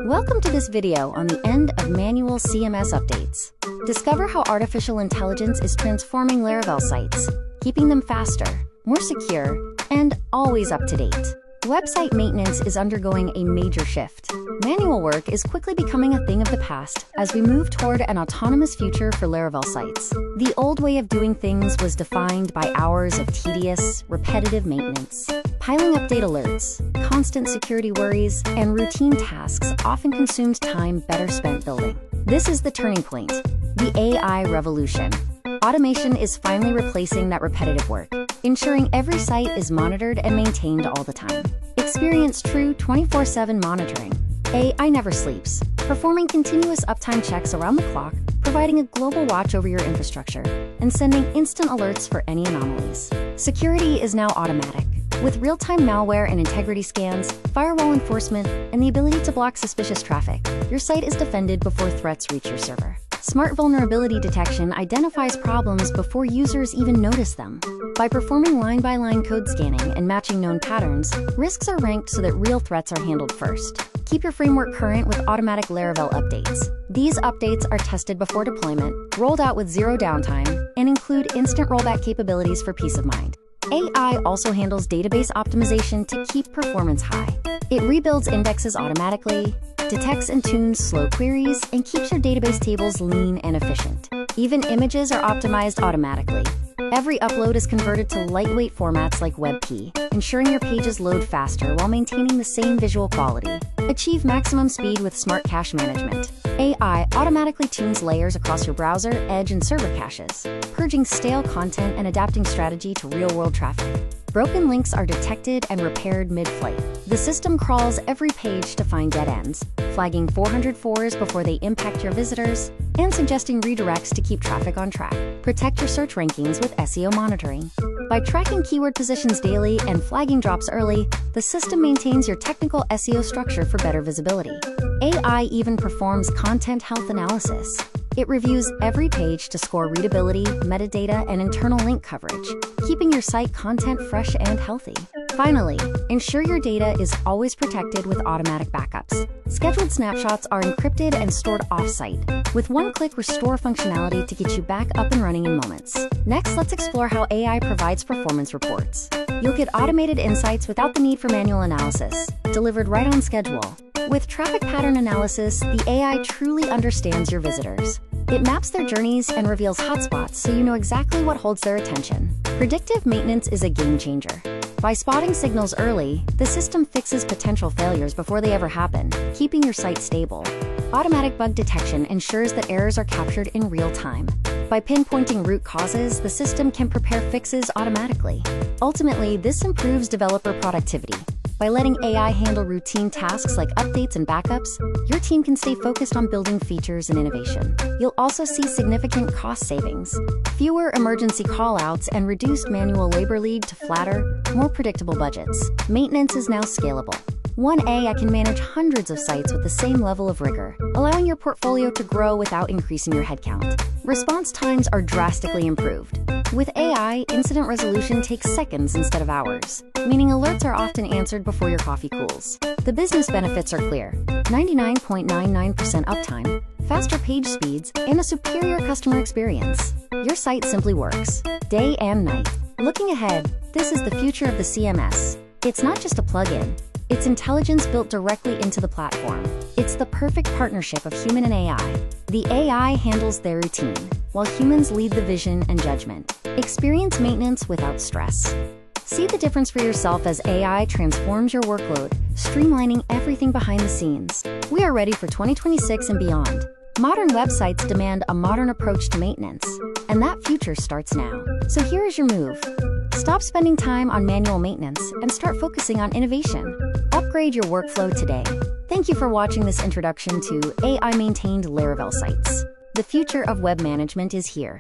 Welcome to this video on the end of manual CMS updates. Discover how artificial intelligence is transforming Laravel sites, keeping them faster, more secure, and always up to date. Website maintenance is undergoing a major shift. Manual work is quickly becoming a thing of the past as we move toward an autonomous future for Laravel sites. The old way of doing things was defined by hours of tedious, repetitive maintenance. Piling update alerts, constant security worries, and routine tasks often consumed time better spent building. This is the turning point, the AI revolution. Automation is finally replacing that repetitive work, ensuring every site is monitored and maintained all the time. Experience true 24/7 monitoring. AI never sleeps, performing continuous uptime checks around the clock, providing a global watch over your infrastructure, and sending instant alerts for any anomalies. Security is now automatic, with real-time malware and integrity scans, firewall enforcement, and the ability to block suspicious traffic. Your site is defended before threats reach your server. Smart vulnerability detection identifies problems before users even notice them. By performing line-by-line code scanning and matching known patterns, risks are ranked so that real threats are handled first. Keep your framework current with automatic Laravel updates. These updates are tested before deployment, rolled out with zero downtime, and include instant rollback capabilities for peace of mind. AI also handles database optimization to keep performance high. It rebuilds indexes automatically, detects and tunes slow queries, and keeps your database tables lean and efficient. Even images are optimized automatically. Every upload is converted to lightweight formats like WebP, ensuring your pages load faster while maintaining the same visual quality. Achieve maximum speed with smart cache management. AI automatically tunes layers across your browser, edge, and server caches, purging stale content and adapting strategy to real-world traffic. Broken links are detected and repaired mid-flight. The system crawls every page to find dead ends, flagging 404s before they impact your visitors, and suggesting redirects to keep traffic on track. Protect your search rankings with SEO monitoring. By tracking keyword positions daily and flagging drops early, the system maintains your technical SEO structure for better visibility. AI even performs content health analysis. It reviews every page to score readability, metadata, and internal link coverage, keeping your site content fresh and healthy. Finally, ensure your data is always protected with automatic backups. Scheduled snapshots are encrypted and stored off-site, with one-click restore functionality to get you back up and running in moments. Next, let's explore how AI provides performance reports. You'll get automated insights without the need for manual analysis, delivered right on schedule. With traffic pattern analysis, the AI truly understands your visitors. It maps their journeys and reveals hotspots so you know exactly what holds their attention. Predictive maintenance is a game changer. By spotting signals early, the system fixes potential failures before they ever happen, keeping your site stable. Automatic bug detection ensures that errors are captured in real time. By pinpointing root causes, the system can prepare fixes automatically. Ultimately, this improves developer productivity. By letting AI handle routine tasks like updates and backups, your team can stay focused on building features and innovation. You'll also see significant cost savings. Fewer emergency callouts and reduced manual labor lead to flatter, more predictable budgets. Maintenance is now scalable. One AI can manage hundreds of sites with the same level of rigor, allowing your portfolio to grow without increasing your headcount. Response times are drastically improved. With AI, incident resolution takes seconds instead of hours, meaning alerts are often answered before your coffee cools. The business benefits are clear: 99.99% uptime, faster page speeds, and a superior customer experience. Your site simply works, day and night. Looking ahead, this is the future of the CMS. It's not just a plugin. It's intelligence built directly into the platform. It's the perfect partnership of human and AI. The AI handles their routine, while humans lead the vision and judgment. Experience maintenance without stress. See the difference for yourself as AI transforms your workload, streamlining everything behind the scenes. We are ready for 2026 and beyond. Modern websites demand a modern approach to maintenance, and that future starts now. So here is your move. Stop spending time on manual maintenance and start focusing on innovation. Upgrade your workflow today. Thank you for watching this introduction to AI-maintained Laravel sites. The future of web management is here.